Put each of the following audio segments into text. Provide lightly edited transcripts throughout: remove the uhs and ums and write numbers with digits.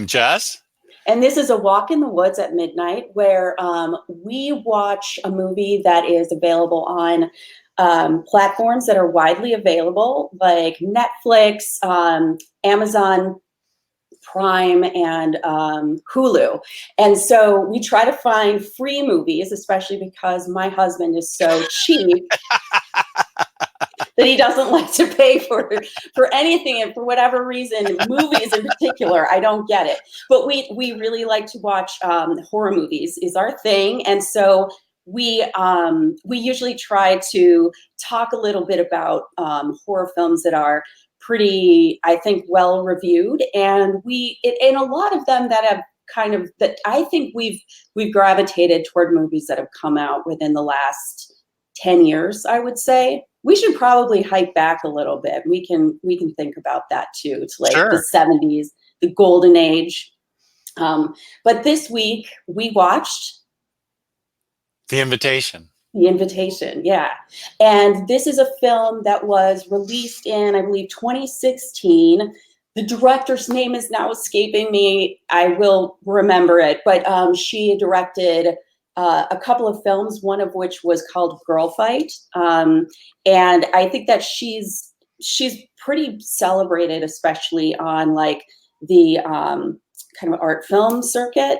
Jess? And this is A Walk in the Woods at Midnight, where we watch a movie that is available on platforms that are widely available, like Netflix, Amazon Prime, and Hulu. And so we try to find free movies, especially because my husband is so cheap that he doesn't like to pay for anything, and for whatever reason, movies in particular, I don't get it. But we really like to watch horror movies is our thing, and so we usually try to talk a little bit about horror films that are pretty, I think, well reviewed, and and a lot of them that have kind of that I think we've gravitated toward movies that have come out within the last 10 years, I would say. We should probably hype back a little bit. We can think about that too. It's like the 70s, the golden age. But this week we watched The Invitation. The Invitation, yeah. And this is a film that was released in, I believe, 2016. The director's name is now escaping me. I will remember it. But she directed a couple of films, one of which was called Girl Fight. And I think that she's pretty celebrated, especially on like the kind of art film circuit.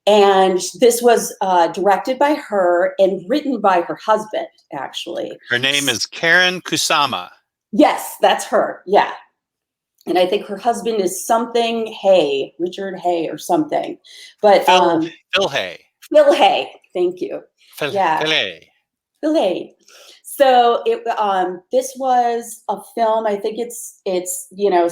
And this was directed by her and written by her husband, actually. Her name is Karyn Kusama. Yes, that's her. Yeah. And I think her husband is something Hay, Richard Hay or something. But Phil Hay. Phil Hay, thank you. Phil Hay. Phil Hay. So this was a film. I think it's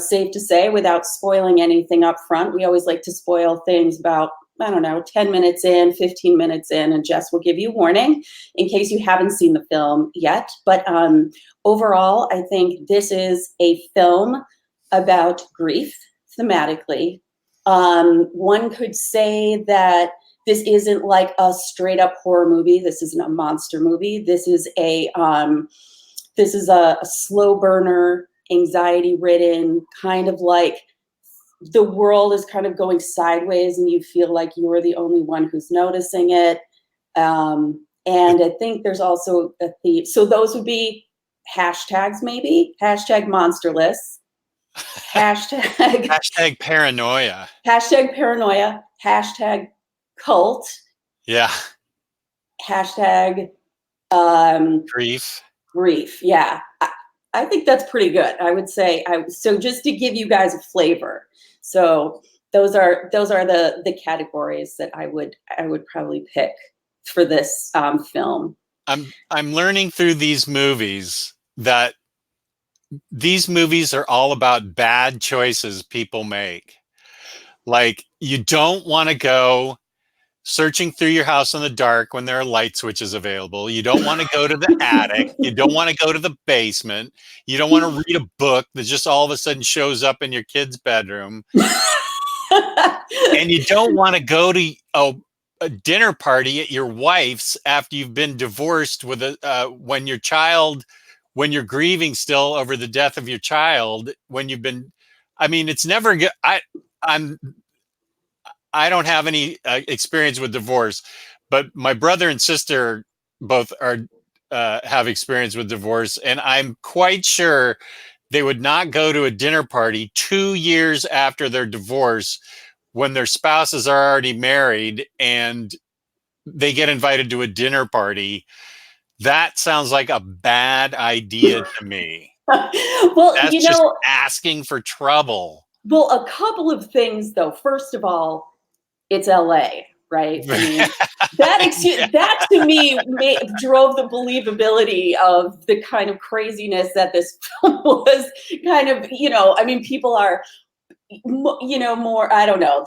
safe to say without spoiling anything up front. We always like to spoil things about 10 minutes in, 15 minutes in, and Jess will give you warning in case you haven't seen the film yet. But overall, I think this is a film about grief thematically. One could say that this isn't like a straight up horror movie. This isn't a monster movie. This is a slow burner, anxiety ridden, kind of like the world is kind of going sideways and you feel like you're the only one who's noticing it. And I think there's also a theme. So those would be hashtags, maybe. Hashtag monsterless. Hashtag paranoia. Hashtag paranoia. Hashtag cult. Yeah. Hashtag grief. Yeah. I think that's pretty good. I would say. So just to give you guys a flavor. So those are the categories that I would probably pick for this film. I'm learning through these movies that these movies are all about bad choices people make. Like, you don't want to go searching through your house in the dark when there are light switches available. You don't want to go to the attic. You don't want to go to the basement. You don't want to read a book that just all of a sudden shows up in your kid's bedroom. And you don't want to go to a dinner party at your wife's after you've been divorced with when you're grieving still over the death of your child, it's never good. I don't have any experience with divorce, but my brother and sister both have experience with divorce, and I'm quite sure they would not go to a dinner party 2 years after their divorce when their spouses are already married and they get invited to a dinner party. That sounds like a bad idea to me. Well, that's just asking for trouble. Well, a couple of things, though. First of all, it's LA, right? I mean, that to me drove the believability of the kind of craziness that this film was. Kind of, people are, more. I don't know.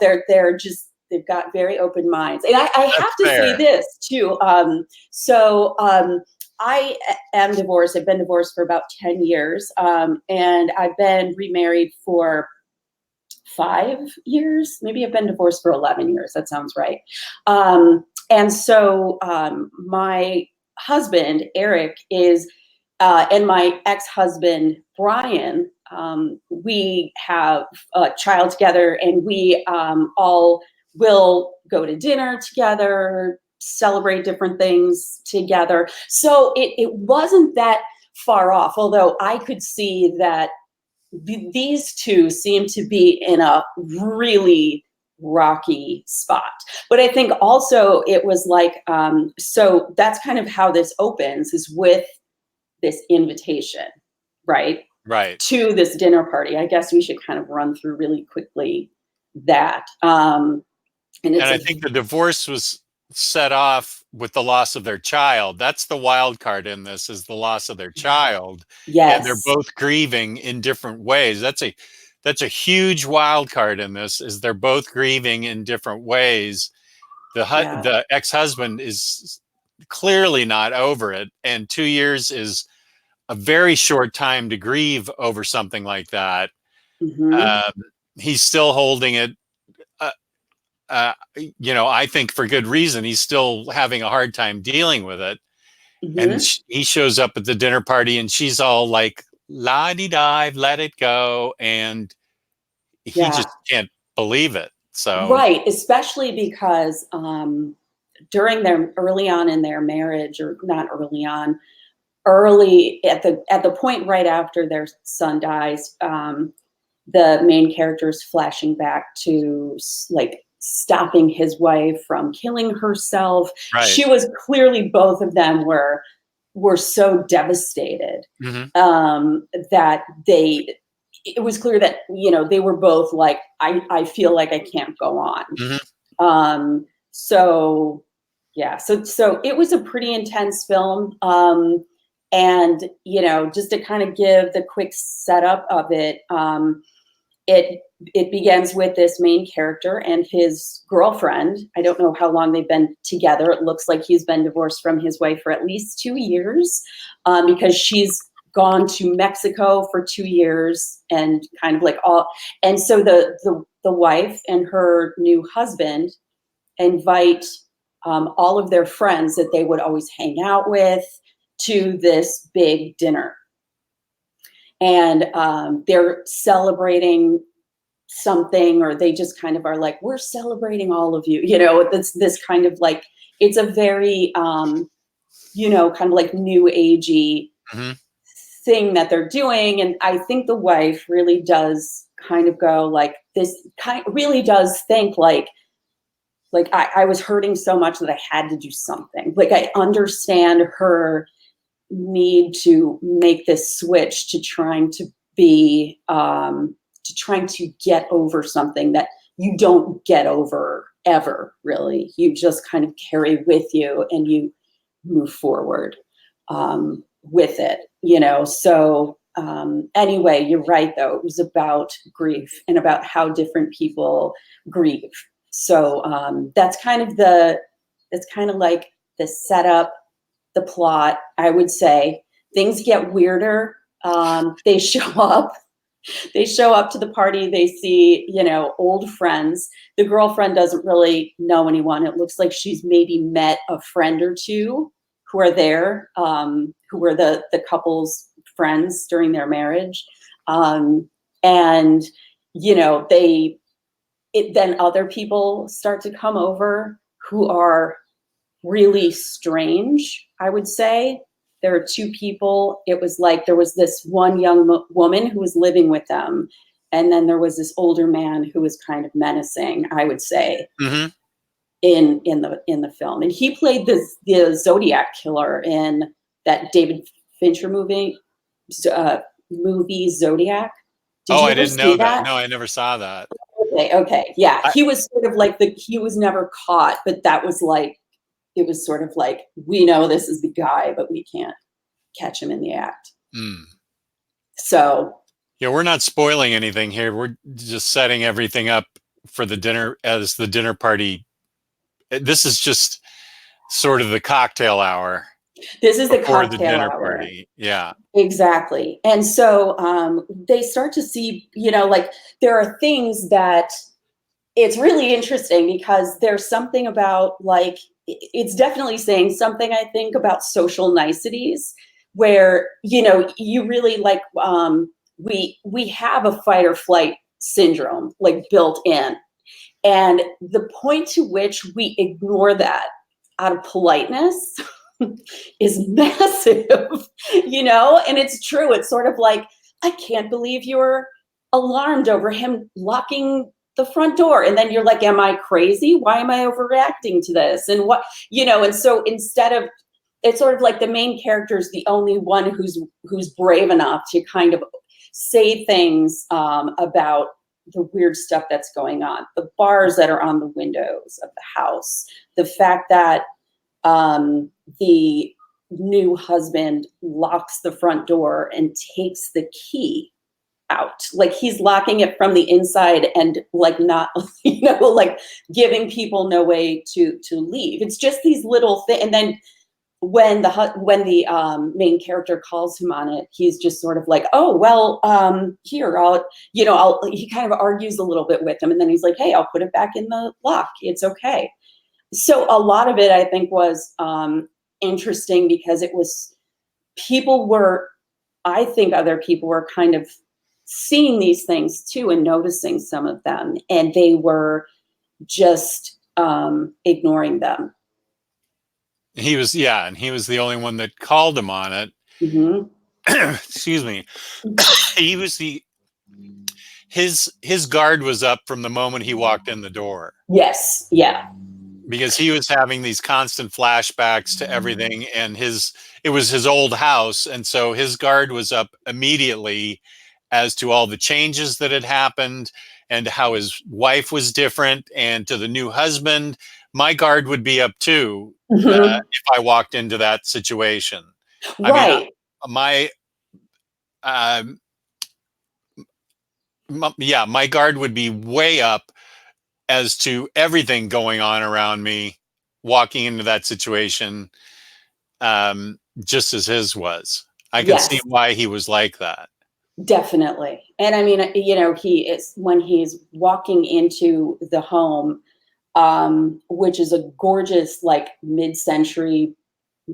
They've got very open minds, and I have to say this too. I am divorced. I've been divorced for about 10 years, and I've been remarried for 5 years. Maybe I've been divorced for 11 years. That sounds right. And so my husband, Eric, is, and my ex-husband, Brian, we have a child together, and we all will go to dinner together, celebrate different things together. So it wasn't that far off, although I could see that these two seem to be in a really rocky spot. But I think also it was like, so that's kind of how this opens, is with this invitation, right? Right. To this dinner party. I guess we should kind of run through really quickly that. And I think the divorce was set off with the loss of their child. That's the wild card in this, is the loss of their child. Yes. And they're both grieving in different ways. That's a huge wild card in this, is they're both grieving in different ways. The ex-husband is clearly not over it, and 2 years is a very short time to grieve over something like that. He's still holding it. I think for good reason. He's still having a hard time dealing with it. And he shows up at the dinner party, and she's all like, la-di-di, let it go. And he just can't believe it. So right, especially because during early on in their marriage, or not early on, early at the point right after their son dies, the main character is flashing back to like stopping his wife from killing herself. Right. She was clearly, both of them were so devastated that it was clear that, they were both like, I feel like I can't go on. So it was a pretty intense film. And, just to kind of give the quick setup of it, it begins with this main character and his girlfriend. I don't know how long they've been together. It looks like he's been divorced from his wife for at least 2 years, because she's gone to Mexico for 2 years, and kind of like and so the wife and her new husband invite all of their friends that they would always hang out with to this big dinner. And they're celebrating something, or they just kind of are like, we're celebrating all of you. It's this kind of like, it's a very, kind of like new agey thing that they're doing. And I think the wife really does kind of go like, really does think like I was hurting so much that I had to do something. Like, I understand her need to make this switch to trying to be trying to get over something that you don't get over ever, really. You just kind of carry with you, and you move forward with it, so anyway, you're right, though. It was about grief and about how different people grieve. So that's kind of like the setup, the plot, I would say. Things get weirder. They show up to the party. They see, old friends. The girlfriend doesn't really know anyone. It looks like she's maybe met a friend or two who are there, who were the couple's friends during their marriage. And, then other people start to come over who are really strange, I would say. There are two people. It was like there was this one young woman who was living with them, and then there was this older man who was kind of menacing, I would say, in the film. And he played the Zodiac killer in that David Fincher movie Zodiac. I didn't know that. No, I never saw that. Okay, yeah. He was sort of like he was never caught, but that was like, it was sort of like, we know this is the guy, but we can't catch him in the act. So. Yeah, we're not spoiling anything here. We're just setting everything up for the dinner, as the dinner party. This is just sort of the cocktail hour. This is the cocktail the dinner hour. Party. Yeah. Exactly. And so they start to see, like, there are things that it's really interesting, because there's something about, like, it's definitely saying something, I think, about social niceties, where, you really like we have a fight or flight syndrome like built in, and the point to which we ignore that out of politeness is massive, you know? And it's true. It's sort of like, I can't believe you're alarmed over him locking the front door. And then you're like, am I crazy? Why am I overreacting to this? And what, you know, and so instead of, it's sort of like the main character is the only one who's brave enough to kind of say things about the weird stuff that's going on, the bars that are on the windows of the house, the fact that the new husband locks the front door and takes the key out, like he's locking it from the inside and like not, you know, like giving people no way to leave. It's just these little things. And then when the main character calls him on it, he's just sort of like, oh well, here, he kind of argues a little bit with him, and then he's like, hey, I'll put it back in the lock, it's okay. So a lot of it, I think, was interesting because it was, I think other people were kind of seeing these things too and noticing some of them, and they were just ignoring them. He was, yeah, and he was the only one that called him on it. Mm-hmm. Excuse me. He was his guard was up from the moment he walked in the door. Yes. Yeah. Because he was having these constant flashbacks to everything, and it was his old house, and so his guard was up immediately as to all the changes that had happened and how his wife was different, and to the new husband. My guard would be up too. Mm-hmm. If I walked into that situation. Right. I mean, my guard would be way up as to everything going on around me walking into that situation, just as his was. I can see why he was like that. Definitely. And I mean, you know, when he's walking into the home, which is a gorgeous, like mid-century,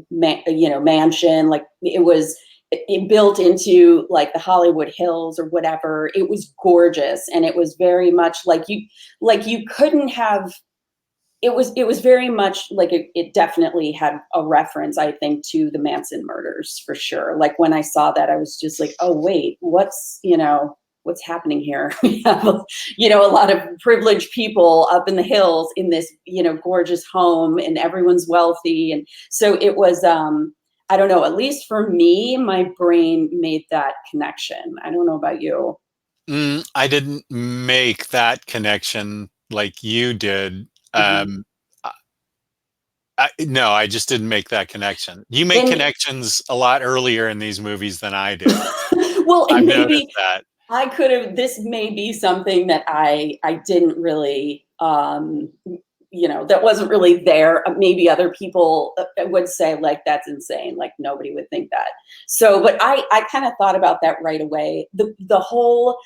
mansion. Like it built into like the Hollywood Hills or whatever. It was gorgeous, and it was very much like you couldn't have. It was very much like it definitely had a reference, I think, to the Manson murders for sure. Like when I saw that, I was just like, oh wait, what's happening here? We have, a lot of privileged people up in the hills in this, gorgeous home, and everyone's wealthy. And so it was, I don't know, at least for me, my brain made that connection. I don't know about you. I didn't make that connection like you did. Mm-hmm. No, I just didn't make that connection. You make connections a lot earlier in these movies than I do. Well, and I've maybe noticed that. I could have, this may be something that I didn't really, that wasn't really there. Maybe other people would say like, that's insane. Like nobody would think that. So, but I kind of thought about that right away. The whole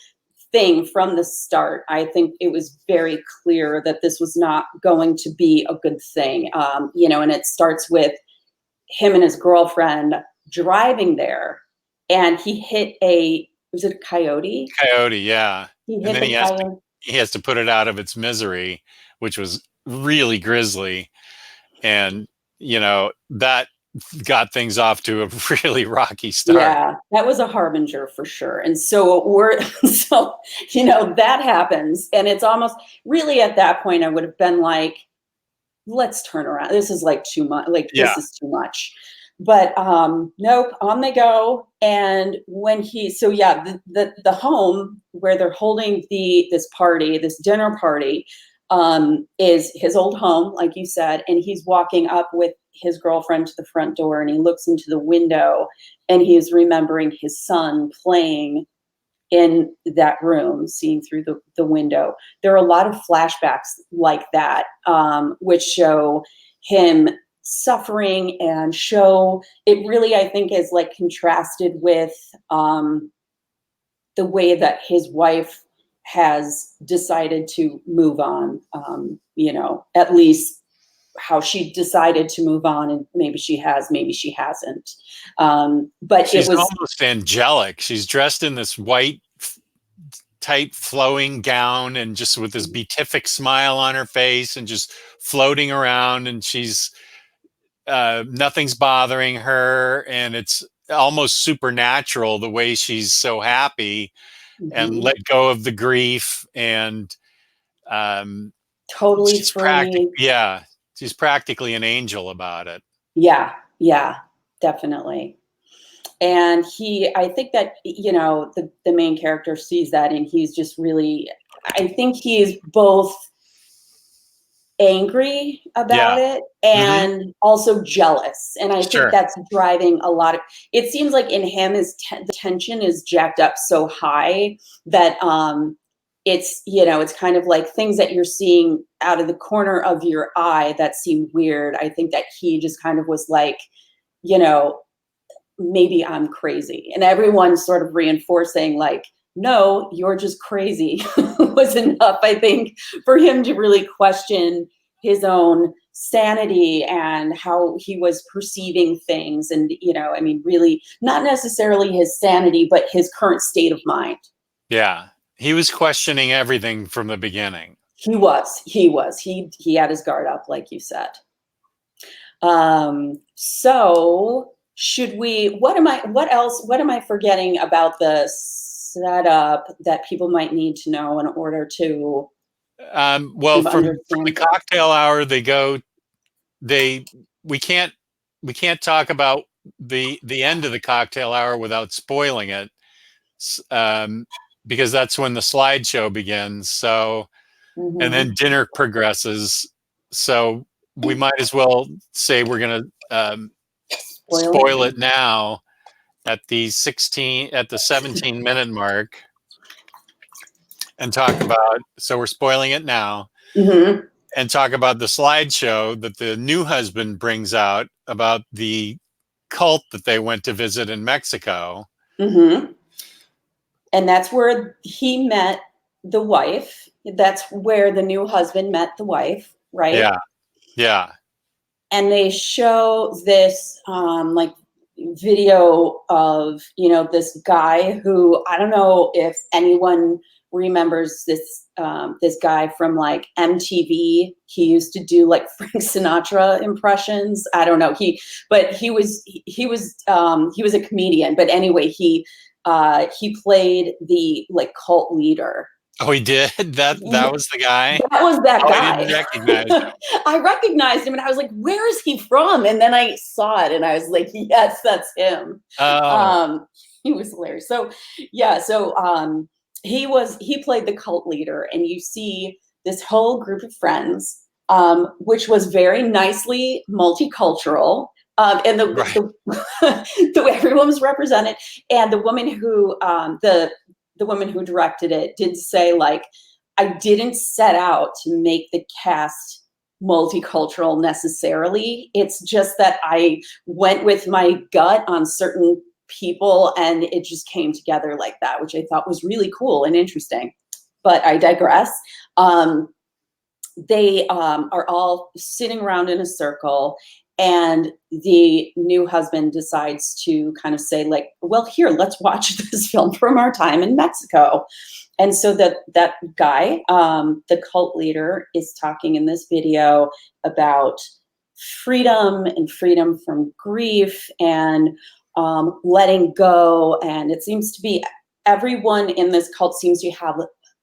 thing from the start, I think it was very clear that this was not going to be a good thing. And it starts with him and his girlfriend driving there, and he hit was it a coyote? Coyote, yeah. He And hit then the coyote. he has to put it out of its misery, which was really grisly. And, that got things off to a really rocky start. Yeah, that was a harbinger for sure. And so that happens. And it's almost really at that point, I would have been like, let's turn around. This is like too much. Like, this is too much. But nope, on they go. And when the home where they're holding this dinner party, is his old home, like you said, and he's walking up with his girlfriend to the front door, and he looks into the window, and he is remembering his son playing in that room, seeing through the window. There are a lot of flashbacks like that, which show him suffering and show it really, I think, is like contrasted with the way that his wife has decided to move on, at least how she decided to move on, and maybe she has, maybe she hasn't. But She's it was almost angelic. She's dressed in this white, tight, flowing gown, and just with this beatific smile on her face, and just floating around. And she's nothing's bothering her, and it's almost supernatural the way she's so happy and let go of the grief, and totally she's practically, free. yeah, she's practically an angel about it. Yeah, yeah, definitely. And I think that, the main character sees that, and he's just really, I think he's both angry about Yeah. it and also jealous. And I think Sure. that's driving a lot of, it seems like in him the tension is jacked up so high that it's kind of like things that you're seeing out of the corner of your eye that seem weird. I think that he just kind of was like, maybe I'm crazy. And everyone's sort of reinforcing like, no, you're just crazy was enough, I think, for him to really question his own sanity and how he was perceiving things. And, really not necessarily his sanity, but his current state of mind. Yeah. He was questioning everything from the beginning. He had his guard up, like you said. So what am I forgetting about the setup that people might need to know in order to well, from the cocktail hour, we can't talk about the end of the cocktail hour without spoiling it, because that's when the slideshow begins. So, and then dinner progresses. So we might as well say we're going to spoil it now at the 17-minute mark, and talk about, so we're spoiling it now, and talk about the slideshow that the new husband brings out about the cult that they went to visit in Mexico. And that's where he met the wife. That's where the new husband met the wife, right? Yeah. Yeah. And they show this like video of, this guy who, I don't know if anyone remembers this guy from like MTV. He used to do like Frank Sinatra impressions. I don't know. He was a comedian, but anyway, he played the like cult leader. Oh, he did? That was the guy? That was that guy. I didn't recognize him. I recognized him, and I was like, where is he from? And then I saw it, and I was like, yes, that's him. Oh. He was hilarious. So, yeah, he played the cult leader, and you see this whole group of friends, which was very nicely multicultural. And the way everyone was represented, and the woman who the woman who directed it did say, like, I didn't set out to make the cast multicultural necessarily. It's just that I went with my gut on certain people, and it just came together like that, which I thought was really cool and interesting. But I digress. They are all sitting around in a circle, and the new husband decides to kind of say, like, well, here, let's watch this film from our time in Mexico. And so that guy, the cult leader, is talking in this video about freedom and freedom from grief and letting go. And it seems to be everyone in this cult seems to have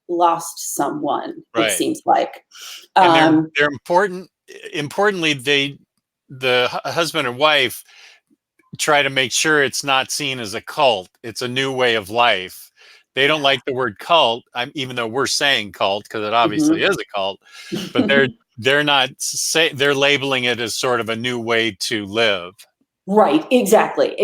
lost someone, right. It seems like. And they're important. Importantly, the husband and wife try to make sure it's not seen as a cult. It's a new way of life. They don't like the word cult, even though we're saying cult, because it obviously is a cult. But they're labeling it as sort of a new way to live. Right. Exactly.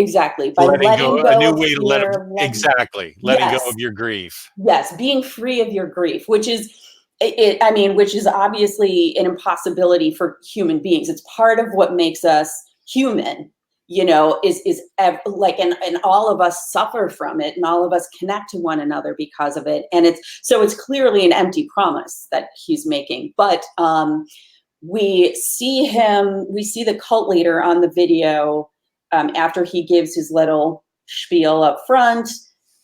By letting go a new way to letting go of your grief. Yes, being free of your grief, which is which is obviously an impossibility for human beings. It's part of what makes us human, is like, and all of us suffer from it, and all of us connect to one another because of it. And it's clearly an empty promise that he's making. But we see the cult leader on the video, after he gives his little spiel up front.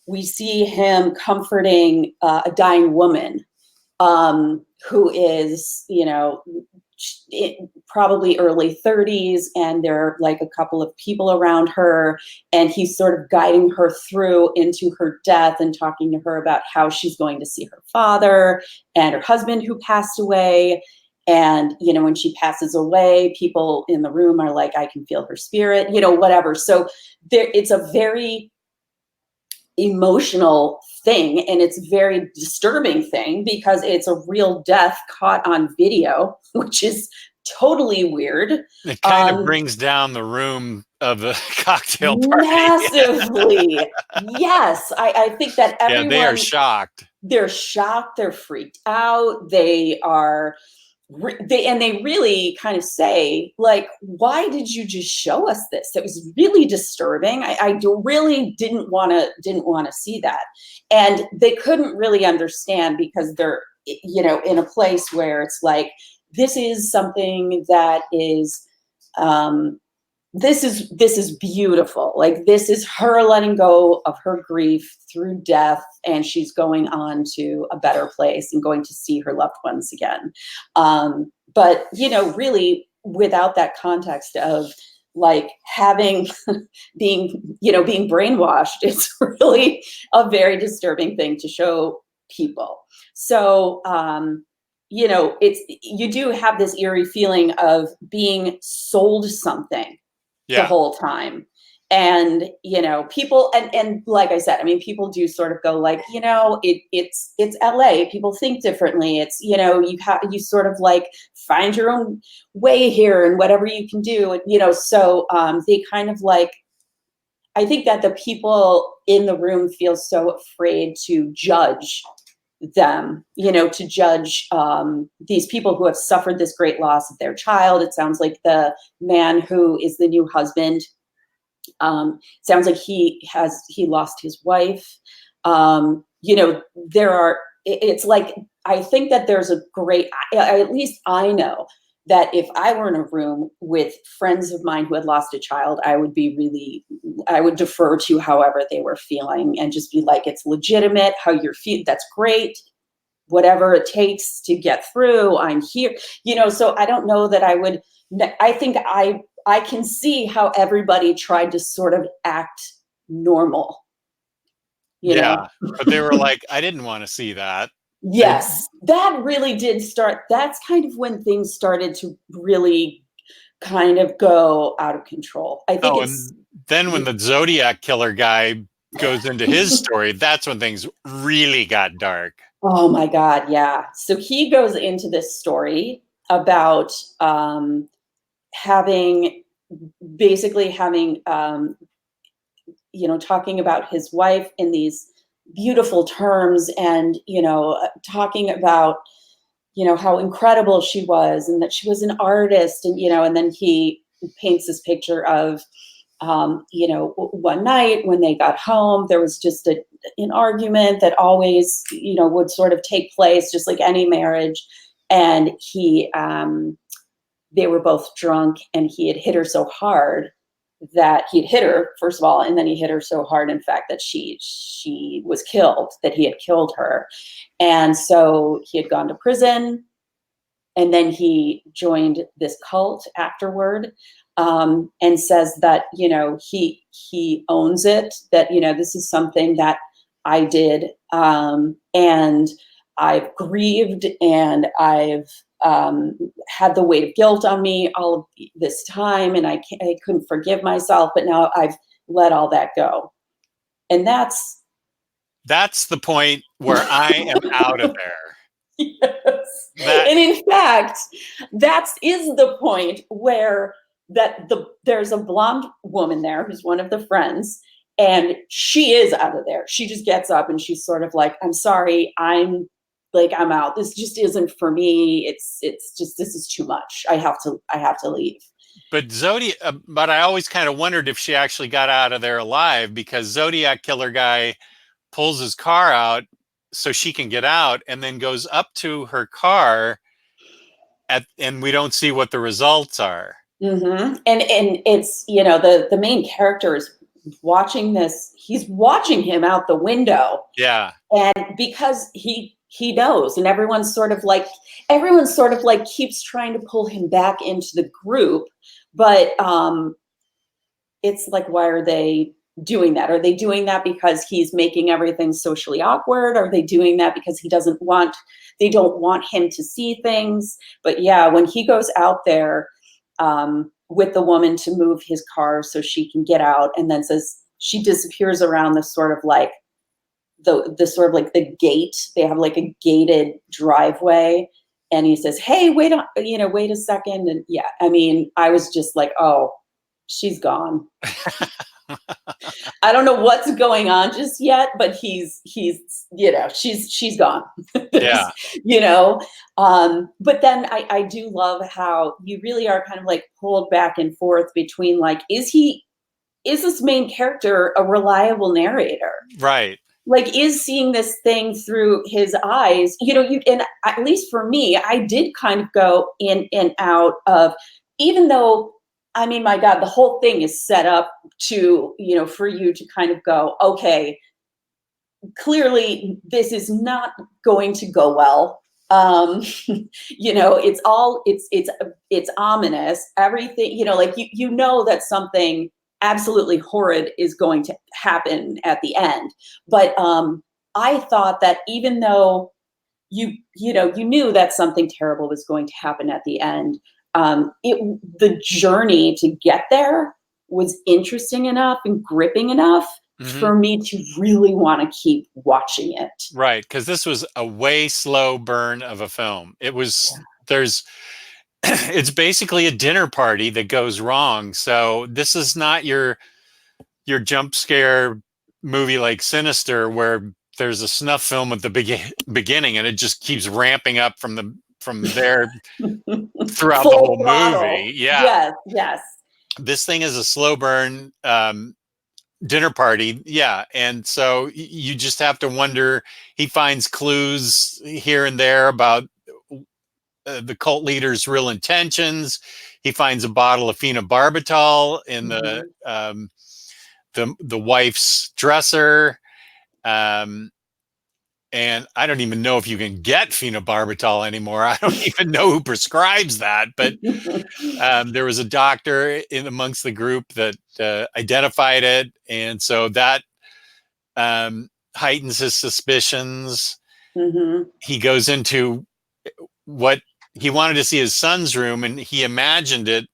We see him comforting a dying woman, who is, probably early 30s, and there are like a couple of people around her, and he's sort of guiding her through into her death and talking to her about how she's going to see her father and her husband who passed away. And when she passes away, people in the room are like, I can feel her spirit, whatever. So it's a very emotional thing, and it's a very disturbing thing because it's a real death caught on video, which is totally weird. It kind of brings down the room of the cocktail party. Massively. Yes, I think that everyone, they are shocked. They're shocked, they're freaked out, they really kind of say, like, why did you just show us this? It was really disturbing. I really didn't want to see that. And they couldn't really understand because they're, in a place where it's like, this is something that is, this is beautiful. Like, this is her letting go of her grief through death, and she's going on to a better place and going to see her loved ones again. But really, without that context of like having being brainwashed, it's really a very disturbing thing to show people. So you do have this eerie feeling of being sold something the whole time. And people, and like I said, I mean, people do sort of go like, it's LA, people think differently, it's, you sort of like find your own way here and whatever you can do, and so they kind of like, I think that the people in the room feel so afraid to judge them, to judge these people who have suffered this great loss of their child. It sounds like the man who is the new husband, sounds like he lost his wife. It's like, I think that there's a great, at least I know that if I were in a room with friends of mine who had lost a child, I would defer to however they were feeling and just be like, it's legitimate how you're feeling. That's great. Whatever it takes to get through, I'm here. So I don't know that I think I can see how everybody tried to sort of act normal. But they were like, I didn't want to see that. Yes, that really did start. That's kind of when things started to really kind of go out of control. I think and then when the Zodiac killer guy goes into his story, that's when things really got dark. Oh my God, yeah. So he goes into this story about having talking about his wife in these beautiful terms, and talking about how incredible she was and that she was an artist, and then he paints this picture of one night when they got home, there was just an argument that always would sort of take place, just like any marriage, and they were both drunk, and he had hit her so hard that he'd hit her, first of all, and then he hit her so hard, in fact, that she was killed, that he had killed her. And so he had gone to prison, and then he joined this cult afterward, and says that, he owns it, that, this is something that I did, and I've grieved, and I've had the weight of guilt on me all of this time, and I couldn't forgive myself, but now I've let all that go. And that's the point where I am out of there. Yes. And in fact, that is the point where there's a blonde woman there who's one of the friends, and she is out of there. She just gets up and she's sort of like, I'm sorry, I'm out. This just isn't for me. It's just, this is too much. I have to leave. But but I always kind of wondered if she actually got out of there alive, because Zodiac killer guy pulls his car out so she can get out, and then goes up to her car and we don't see what the results are. And it's, the main character is watching this. He's watching him out the window, Yeah. and because he knows, and everyone's sort of like keeps trying to pull him back into the group, but it's like, why are they doing that? Are they doing that because he's making everything socially awkward? Are they doing that because they don't want him to see things? But yeah, when he goes out there with the woman to move his car so she can get out, and then says she disappears around the sort of like the gate. They have like a gated driveway, and he says, "Hey, wait a second." And yeah, I mean, I was just like, "Oh, she's gone." I don't know what's going on just yet, but she's gone. Yeah. But then I do love how you really are kind of like pulled back and forth between like, is this main character a reliable narrator? Right. Like, is seeing this thing through his eyes, and at least for me, I did kind of go in and out of, even though, I mean, my God, the whole thing is set up to, for you to kind of go, okay, clearly this is not going to go well. It's ominous. Everything, like that something absolutely horrid is going to happen at the end. But I thought that even though you knew that something terrible was going to happen at the end, the journey to get there was interesting enough and gripping enough for me to really want to keep watching it. Right, because this was a way slow burn of a film. It was it's basically a dinner party that goes wrong. So this is not your jump scare movie like Sinister, where there's a snuff film at the beginning and it just keeps ramping up from there throughout the whole movie. Yeah. Yes. This thing is a slow burn dinner party. Yeah. And so you just have to wonder. He finds clues here and there about the cult leader's real intentions. He finds a bottle of phenobarbital in the wife's dresser. And I don't even know if you can get phenobarbital anymore. I don't even know who prescribes that. But there was a doctor amongst the group that identified it. And so that heightens his suspicions. He goes into what he wanted to see his son's room, and he imagined it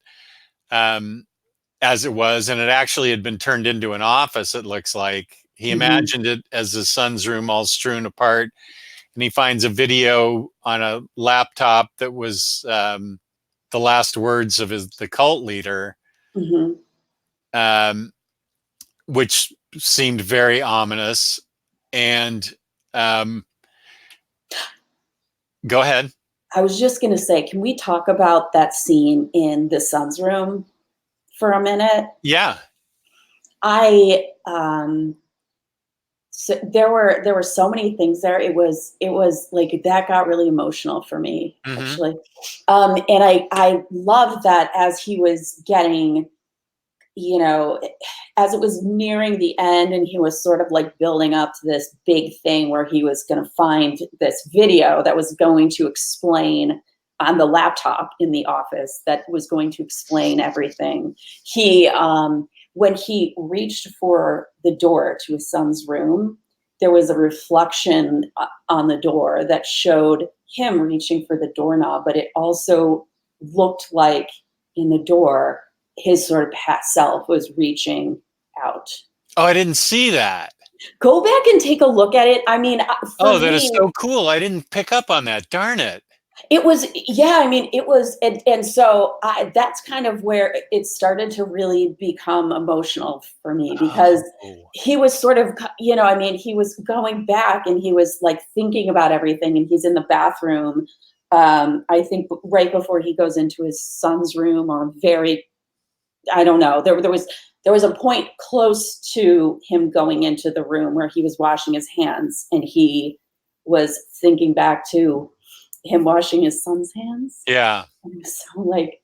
as it was. And it actually had been turned into an office, it looks like. He imagined it as his son's room, all strewn apart, and he finds a video on a laptop that was the last words of the cult leader, which seemed very ominous. And go ahead. I was just going to say, can we talk about that scene in the son's room for a minute? Yeah. So there were so many things there. It was like, that got really emotional for me, actually. And I loved that as he was getting, as it was nearing the end, and he was sort of like building up to this big thing where he was going to find this video that was going to explain, on the laptop in the office, that was going to explain everything. When he reached for the door to his son's room, there was a reflection on the door that showed him reaching for the doorknob, but it also looked like in the door, his sort of past self was reaching out. Oh, I didn't see that. Go back and take a look at it. I mean, that is so cool. I didn't pick up on that. Darn it. It was, and so that's kind of where it started to really become emotional for me, because he was sort of, he was going back and he was like thinking about everything, and he's in the bathroom. I think right before he goes into his son's room, or I don't know. There was a point close to him going into the room where he was washing his hands, and he was thinking back to him washing his son's hands. Yeah. So like,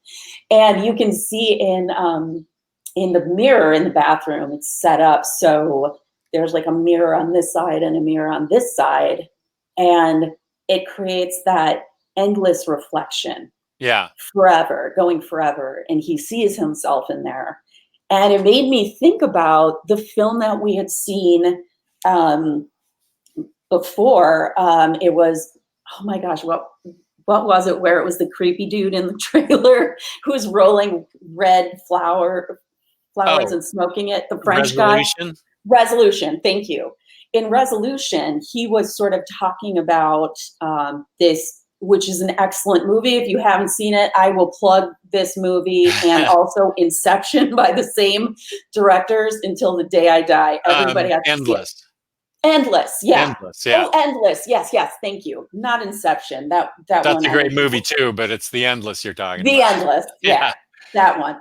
and you can see in the mirror in the bathroom, it's set up so there's like a mirror on this side and a mirror on this side, and it creates that endless reflection Yeah. forever, going forever, and he sees himself in there. And it made me think about the film that we had seen before. It was, oh my gosh, what was it, where it was the creepy dude in the trailer who was rolling red flowers Oh, and smoking it, the French guy? Resolution. Resolution, thank you. In Resolution, he was sort of talking about this, which is an excellent movie. If you haven't seen it, I will plug this movie, and also Inception by the same directors, Until the Day I Die. Everybody has to see it. Endless. Endless, yeah. Endless, yeah. Oh, Endless, yes, thank you. Not Inception. That That's one. a great movie too, but it's The Endless you're talking The about. Endless, yeah, that one.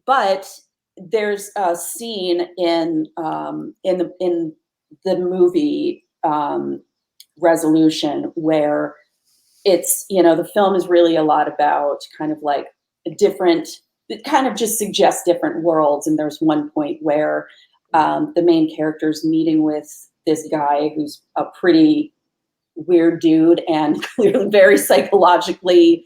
But there's a scene in the movie Resolution where it's, the film is really a lot about kind of like it kind of just suggests different worlds. And there's one point where the main character's meeting with this guy who's a pretty weird dude and clearly very psychologically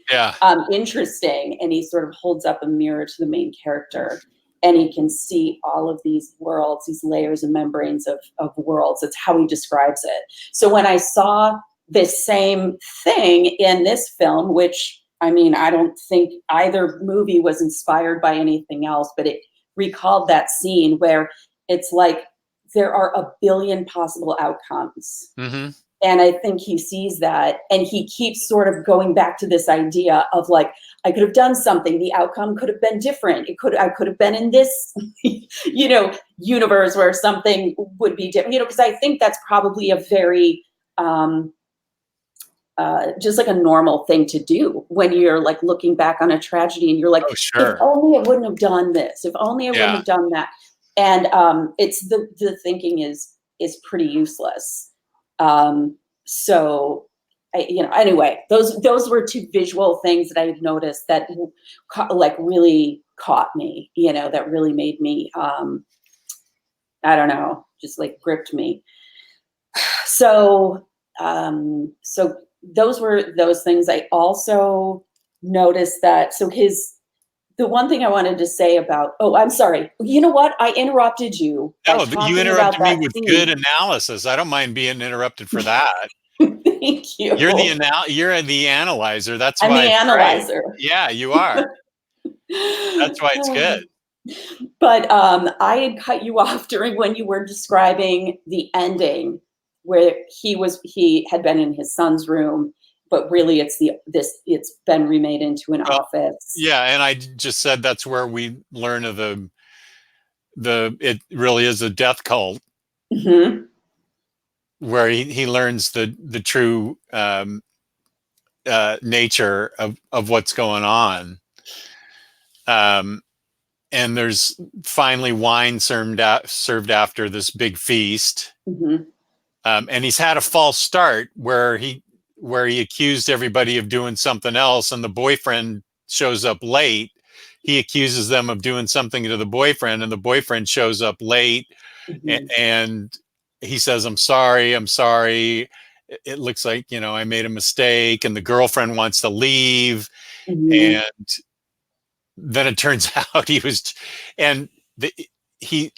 interesting. And he sort of holds up a mirror to the main character, and he can see all of these worlds, these layers and membranes of worlds. That's how he describes it. So when I saw this same thing in this film, which, I mean, I don't think either movie was inspired by anything else, but it recalled that scene where it's like there are a billion possible outcomes. Mm-hmm. And I think he sees that, and he keeps sort of going back to this idea of like, I could have done something. The outcome could have been different. I could have been in this, universe where something would be different, because I think that's probably a very, just like a normal thing to do when you're like looking back on a tragedy and you're like, Oh, sure. if only I wouldn't have done this, if only I wouldn't have done that. And it's the thinking is pretty useless. So anyway, those were two visual things that I had noticed that really caught me, that really made me, I don't know, just like gripped me. So those were those things. I also noticed that, the one thing I wanted to say about, I'm sorry. You know what? I interrupted you. No, you interrupted me with good analysis. I don't mind being interrupted for that. Thank you. You're the analyzer. That's I'm why the analyzer. great. Yeah, you are. That's why it's good. But I had cut you off when you were describing the ending where he had been in his son's room, but really it's been remade into an office. Yeah, and I just said that's where we learn of it really is a death cult. Mm-hmm. Where he learns the true nature of what's going on. And there's finally wine served after this big feast. Mm-hmm. And he's had a false start where he accused everybody of doing something else, and the boyfriend shows up late. He accuses them of doing something to the boyfriend, and the boyfriend shows up late. Mm-hmm. and he says, I'm sorry. It looks like, I made a mistake, and the girlfriend wants to leave. Mm-hmm. And then it turns out he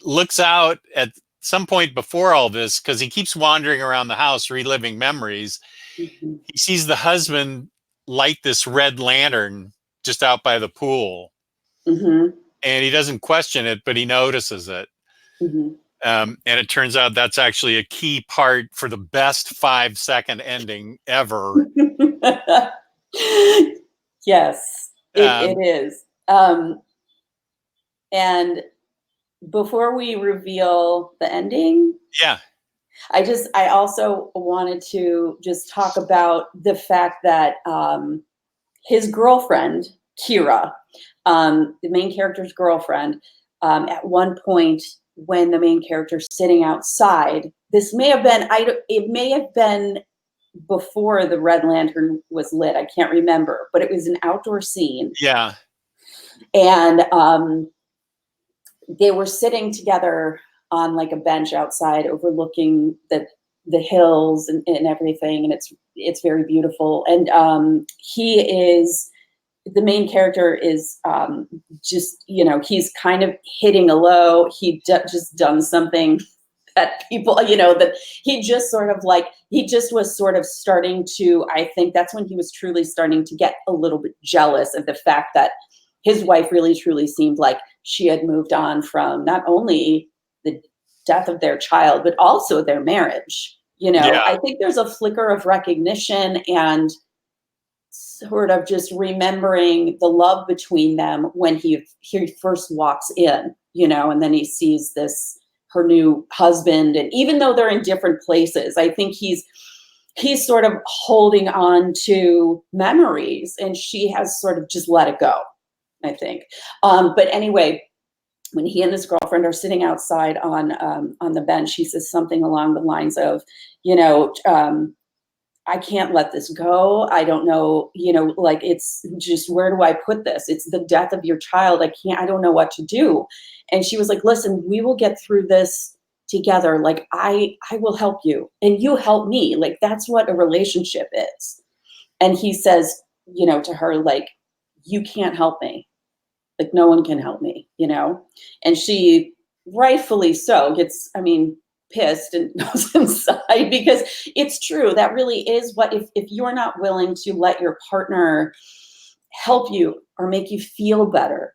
looks out at some point before all this, because he keeps wandering around the house, reliving memories. Mm-hmm. He sees the husband light this red lantern just out by the pool. Mm-hmm. And he doesn't question it, but he notices it. Mm-hmm. And it turns out that's actually a key part for the best 5-second ending ever. Yes, it is. And before we reveal the ending, I also wanted to just talk about the fact that his girlfriend, Kira, the main character's girlfriend, at one point, when the main character's sitting outside, it may have been before the Red Lantern was lit. I can't remember, but it was an outdoor scene. Yeah. And they were sitting together on like a bench outside overlooking the hills and everything, and it's very beautiful. And he is the main character is just, you know, he's kind of hitting a low. Just done something that people, you know, that he just sort of like, he just was sort of starting to, I think that's when he was truly starting to get a little bit jealous of the fact that his wife really truly seemed like she had moved on from not only the death of their child, but also their marriage. You know, Yeah. I think there's a flicker of recognition and sort of just remembering the love between them when he first walks in, you know, and then he sees her new husband. And even though they're in different places, I think he's sort of holding on to memories, and she has sort of just let it go, I think. But anyway, when he and his girlfriend are sitting outside on the bench, he says something along the lines of, you know, I can't let this go. I don't know, you know, like, it's just, where do I put this? It's the death of your child. I don't know what to do. And she was like, listen, we will get through this together. Like, I will help you and you help me. Like, that's what a relationship is. And he says, you know, to her, like, you can't help me. Like, no one can help me, you know? And she, rightfully so, gets, I mean, pissed and goes inside, because it's true. That really is what, if you're not willing to let your partner help you or make you feel better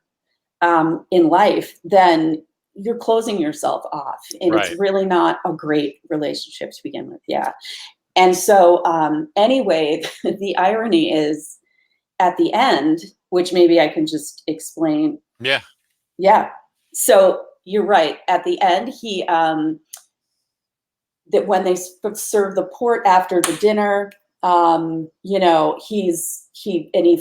in life, then you're closing yourself off. And Right. it's really not a great relationship to begin with. Yeah. And so anyway, the irony is at the end, which maybe I can just explain. Yeah. Yeah. So you're right. At the end, he that when they serve the port after the dinner, you know, he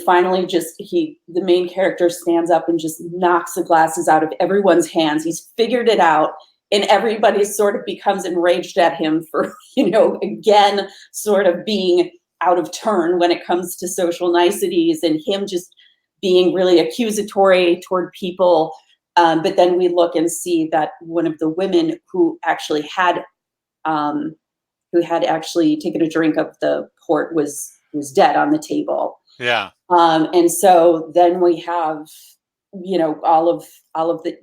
finally just, the main character stands up and just knocks the glasses out of everyone's hands. He's figured it out, and everybody sort of becomes enraged at him for, you know, again, sort of being out of turn when it comes to social niceties, and him just being really accusatory toward people. But then we look and see that one of the women who had actually taken a drink of the port was dead on the table. Yeah. And so then we have, you know, all of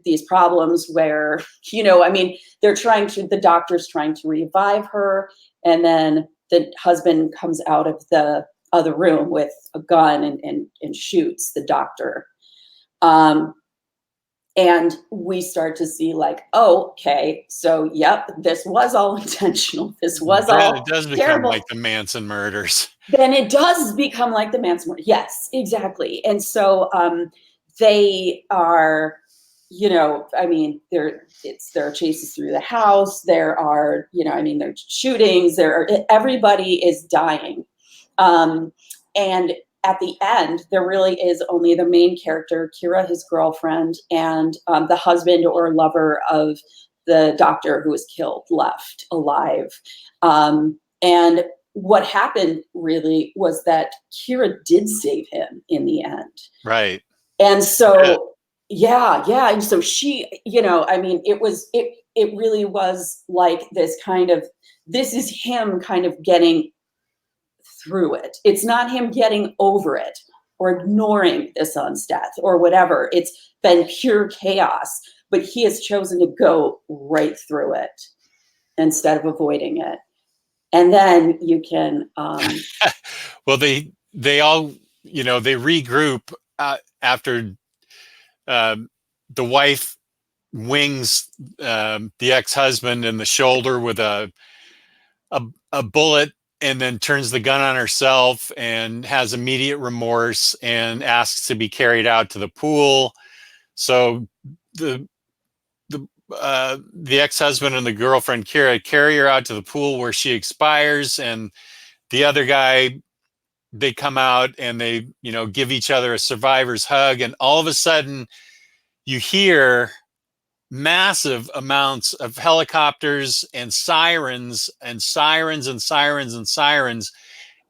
these problems where, you know, I mean, the doctor's trying to revive her, and then the husband comes out of the other room with a gun and shoots the doctor. And we start to see like, oh, okay, so yep, this was all intentional. This was Then all it does become terrible. like the Manson murders. Then it does become like the Manson murder. Yes, exactly. And so they are, you know, I mean, there are chases through the house. There are, you know, I mean, there's shootings. Everybody is dying. And at the end, there really is only the main character, Kira, his girlfriend, and the husband or lover of the doctor who was killed, left alive. And what happened really was that Kira did save him in the end. Right. And so, yeah. And so she, you know, I mean, it really was like this is him kind of getting through it. It's not him getting over it or ignoring the son's death or whatever. It's been pure chaos, but he has chosen to go right through it instead of avoiding it. And then you can well, they all, you know, they regroup after the wife wings the ex-husband in the shoulder with a bullet, and then turns the gun on herself and has immediate remorse and asks to be carried out to the pool. So the ex-husband and the girlfriend Kira carry her out to the pool where she expires, and the other guy, they come out and they, you know, give each other a survivor's hug, and all of a sudden you hear massive amounts of helicopters and sirens and sirens and sirens and sirens.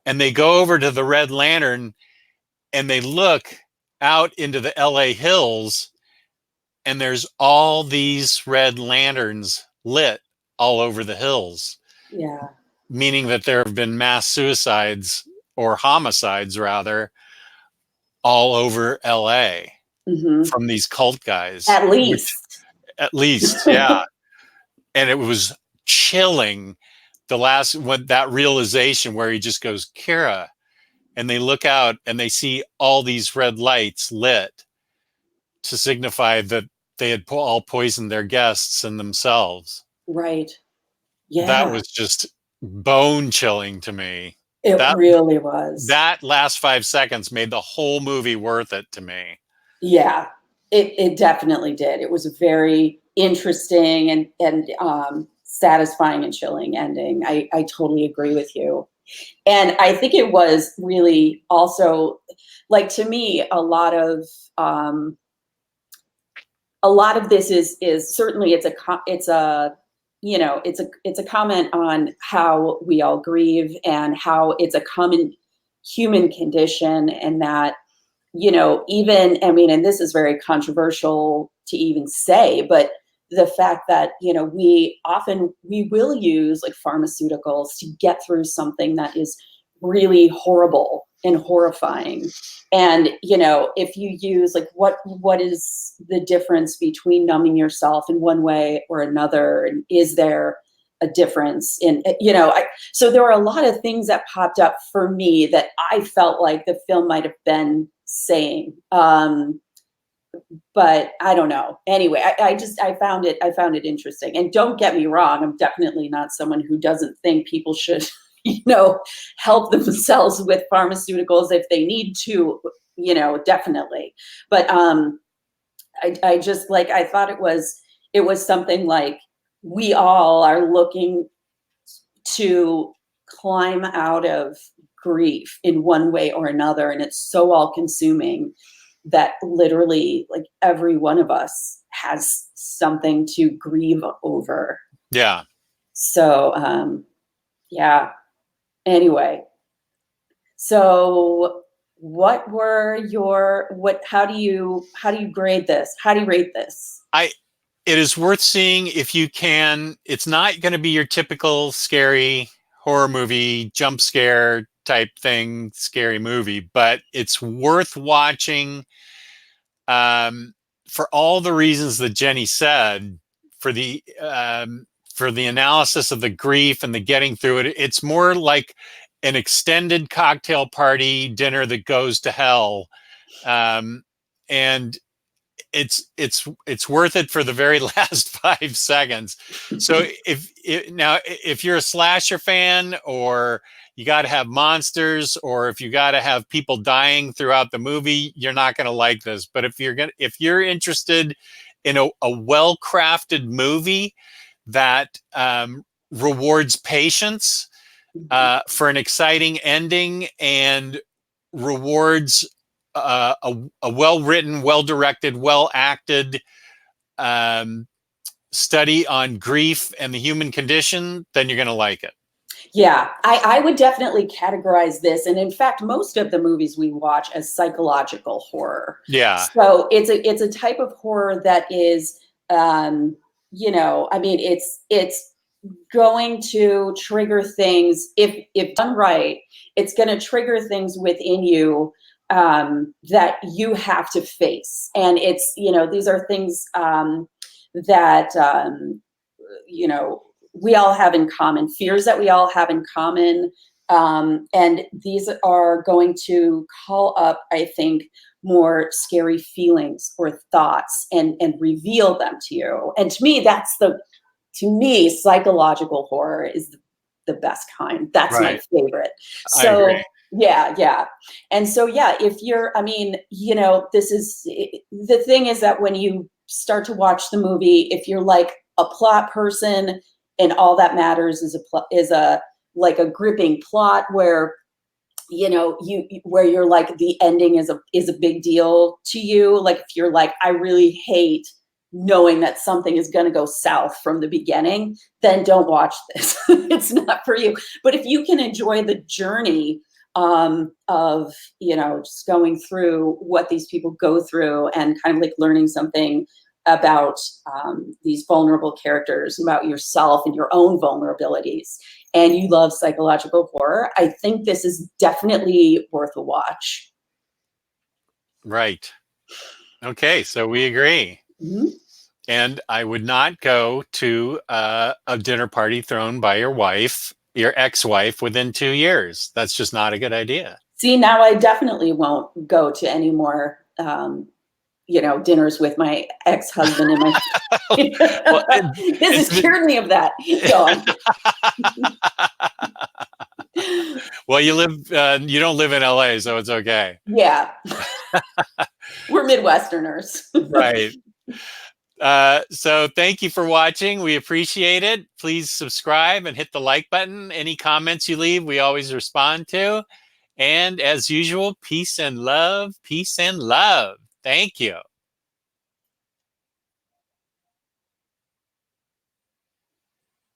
And they go over to the Red Lantern and they look out into the LA hills, and there's all these red lanterns lit all over the hills. Yeah. Meaning that there have been mass suicides, or homicides rather, all over LA from these cult guys. At least. At least, yeah. And it was chilling when that realization where he just goes, Kira, and they look out and they see all these red lights lit to signify that they had all poisoned their guests and themselves. Right. Yeah. That was just bone chilling to me. It really was. That last 5 seconds made the whole movie worth it to me. Yeah, it definitely did. It was a very interesting and satisfying and chilling ending. I totally agree with you. And I think it was really also, like, to me, a lot of this is certainly it's a comment on how we all grieve and how it's a common human condition, and that, even, I mean, and this is very controversial to even say, but the fact that, we will use like pharmaceuticals to get through something that is really horrible and horrifying. And, if you use, like, what is the difference between numbing yourself in one way or another? And is there a difference in, so there were a lot of things that popped up for me that I felt like the film might have been saying. But I don't know. Anyway, I found it interesting. And don't get me wrong, I'm definitely not someone who doesn't think people should, help themselves with pharmaceuticals if they need to, definitely. But I just, like, I thought it was something like, we all are looking to climb out of grief in one way or another, and it's so all consuming that literally, like, every one of us has something to grieve over. Yeah. So yeah. Anyway, so how do you grade this? How do you rate this? It is worth seeing if you can. It's not going to be your typical scary horror movie, jump scare type thing, scary movie, but it's worth watching for all the reasons that Jenny said, for the analysis of the grief and the getting through it. It's more like an extended cocktail party dinner that goes to hell. And it's worth it for the very last 5 seconds. So if you're a slasher fan, or you got to have monsters, or if you got to have people dying throughout the movie, you're not going to like this. But if you're interested in a well-crafted movie that rewards patience for an exciting ending, and rewards a well-written, well-directed, well-acted study on grief and the human condition, then you're going to like it. Yeah, I would definitely categorize this, and in fact, most of the movies we watch, as psychological horror. Yeah. So it's a type of horror that is, I mean, it's going to trigger things, if done right. It's going to trigger things within you that you have to face, and it's, these are things that we all have in common, fears that we all have in common. And these are going to call up, I think, more scary feelings or thoughts, and reveal them to you. And to me, psychological horror is the best kind. That's right. My favorite. So, I agree. Yeah. And so, yeah, if you're, the thing is that when you start to watch the movie, if you're like a plot person, and all that matters is a gripping plot where, where you're like, the ending is a big deal to you. Like, if you're like, I really hate knowing that something is going to go south from the beginning, then don't watch this. It's not for you. But if you can enjoy the journey of, you know, just going through what these people go through and kind of like learning something about these vulnerable characters, about yourself and your own vulnerabilities, and you love psychological horror, I think this is definitely worth a watch. Right. Okay, so we agree. Mm-hmm. And I would not go to a dinner party thrown by your wife, your ex-wife, within 2 years. That's just not a good idea. See, now I definitely won't go to any more, you know, dinners with my ex-husband and my. Well, This has cured me of that. Go on. Well, you don't live in LA, so it's okay. Yeah, we're Midwesterners. Right. So thank you for watching. We appreciate it. Please subscribe and hit the like button. Any comments you leave, we always respond to. And as usual, peace and love. Peace and love. Thank you.